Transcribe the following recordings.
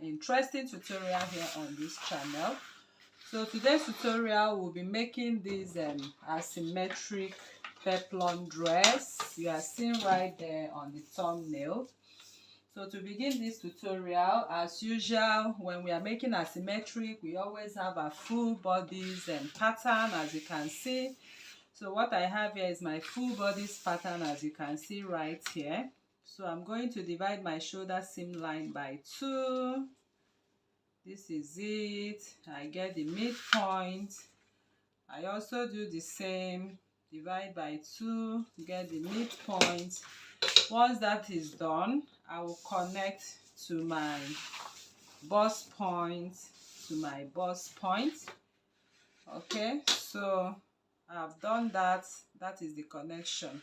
Interesting tutorial here on this channel. So today's tutorial will be making this asymmetric peplum dress. You are seeing right there on the thumbnail. So to begin this tutorial, as usual, when we are making asymmetric, we always have our full bodies and pattern, as you can see. So what I have here is my full bodies pattern, as you can see right here. So I'm going to divide my shoulder seam line by 2. This is it. I get the midpoint. I also do the same, divide by 2, get the midpoint. Once that is done, I will connect to my bust point, okay, so I've done that. That is the connection.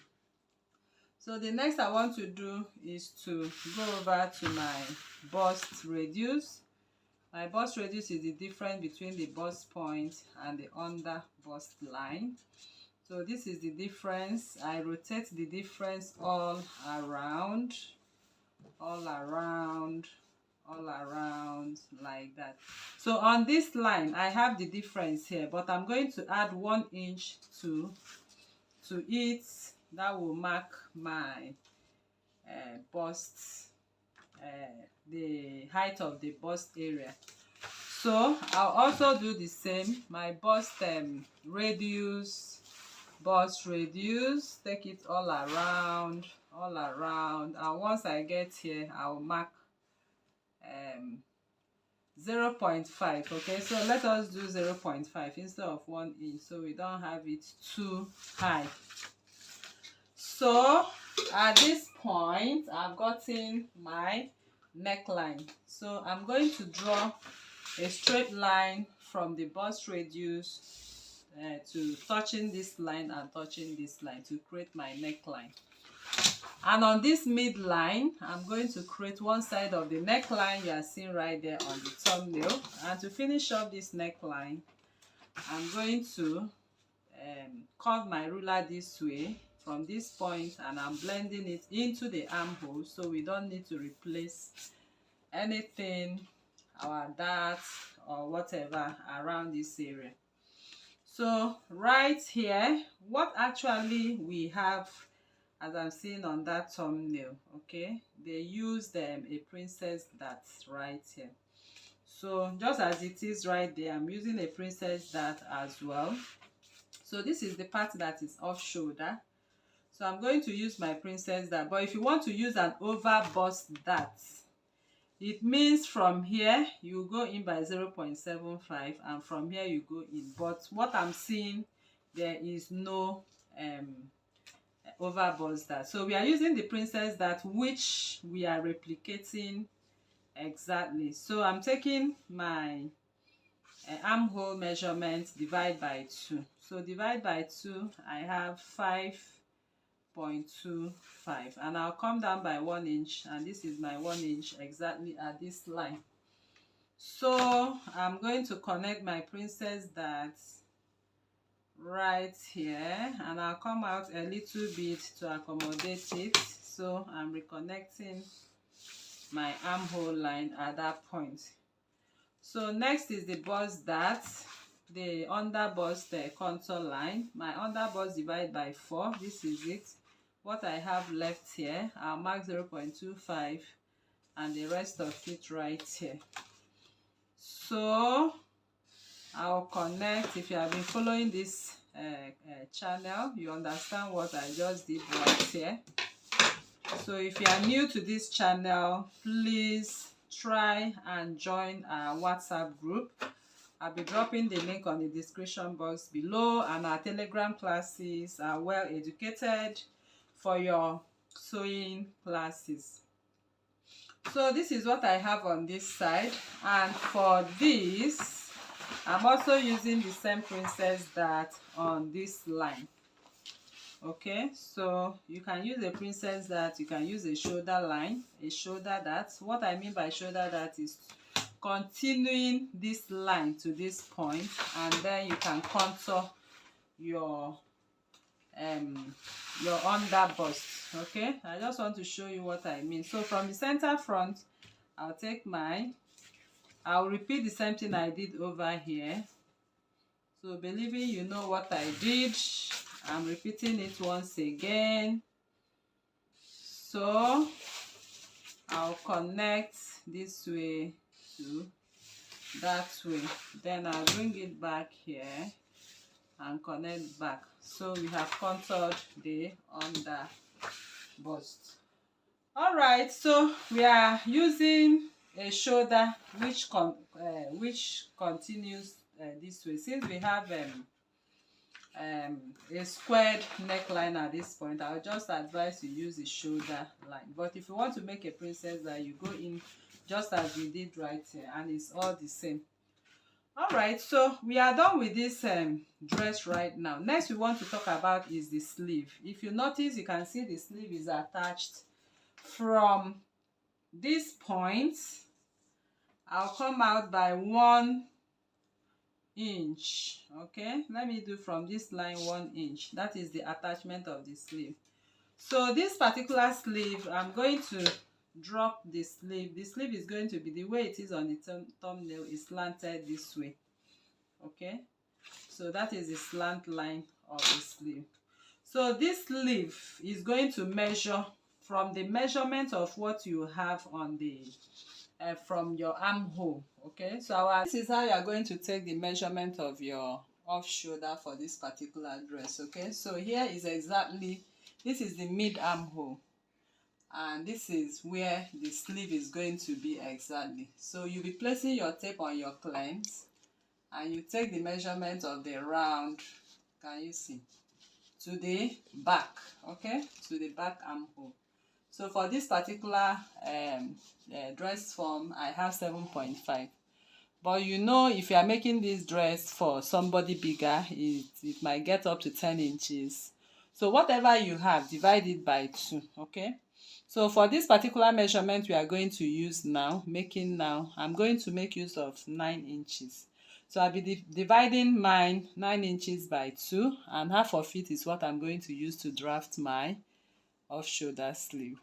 So the next I want to do is to go over to my bust radius. My bust radius is the difference between the bust point and the under bust line. So this is the difference. I rotate the difference all around like that. So on this line I have the difference here, but I'm going to add 1 inch to it. That will mark my bust, the height of the bust area. So I'll also do the same. My bust radius, take it all around, and once I get here I'll mark 0.5. okay, so let us do 0.5 instead of 1 inch, so we don't have it too high. So at this point I've gotten my neckline, so I'm going to draw a straight line from the bust radius to touching this line and touching this line to create my neckline. And on this midline, I'm going to create one side of the neckline you are seeing right there on the thumbnail. And to finish off this neckline, I'm going to curve my ruler this way from this point, and I'm blending it into the armhole, so we don't need to replace anything, our dart or whatever around this area. So right here, what actually we have, as I'm seeing on that thumbnail, okay, they used a princess dart right here. So just as it is right there, I'm using a princess dart as well. So this is the part that is off shoulder, so I'm going to use my princess dart. But if you want to use an over bust dart, it means from here you go in by 0.75 and from here you go in. But what I'm seeing, there is no over bust dart. So we are using the princess dart, which we are replicating exactly. So I'm taking my armhole measurement, divide by 2. So divide by 2, I have 5.25, and I'll come down by 1 inch, and this is my 1 inch exactly at this line. So I'm going to connect my princess dart right here, and I'll come out a little bit to accommodate it. So I'm reconnecting my armhole line at that point. So next is the bust dart, the under bust contour line. My under bust divide by 4. This is it. What I have left here, I'll mark 0.25 and the rest of it right here. So I'll connect. If you have been following this channel, you understand what I just did right here. So if you are new to this channel, please try and join our WhatsApp group. I'll be dropping the link on the description box below, and our Telegram classes are well educated for your sewing classes. So this is what I have on this side, and for this I'm also using the same princess dart on this line. Okay, so you can use a princess dart, you can use a shoulder line, a shoulder dart. What I mean by shoulder dart is continuing this line to this point, and then you can contour your under bust. Okay, I just want to show you what I mean. So from the center front, I'll take my I'll repeat the same thing I did over here. So believing you know what I did, I'm repeating it once again. So I'll connect this way to that way, then I'll bring it back here and connect back. So we have contoured the under bust. All right, so we are using a shoulder which continues this way. Since we have a squared neckline at this point, I'll just advise you use the shoulder line. But if you want to make a princess that you go in just as we did right here, and it's all the same. All right, so we are done with this dress right now. Next we want to talk about is the sleeve. If you notice, you can see the sleeve is attached from this point. I'll come out by 1 inch. Okay, let me do from this line 1 inch. That is the attachment of the sleeve. So this particular sleeve, I'm going to drop the sleeve. The sleeve is going to be the way it is on the thumbnail, is slanted this way. Okay, so that is the slant line of the sleeve. So this sleeve is going to measure from the measurement of what you have on the from your armhole. Okay, so this is how you are going to take the measurement of your off shoulder for this particular dress. Okay, so here is exactly, this is the mid armhole, and this is where the sleeve is going to be exactly. So you'll be placing your tape on your cleans, and you take the measurement of the round, can you see, to the back. Okay, to the back armhole. So for this particular dress form, I have 7.5. But you know, if you are making this dress for somebody bigger, it might get up to 10 inches. So whatever you have, divide it by 2. Okay, so for this particular measurement we are going to use now, I'm going to make use of 9 inches. So I'll be dividing mine 9 inches by 2, and half of it is what I'm going to use to draft my off shoulder sleeve.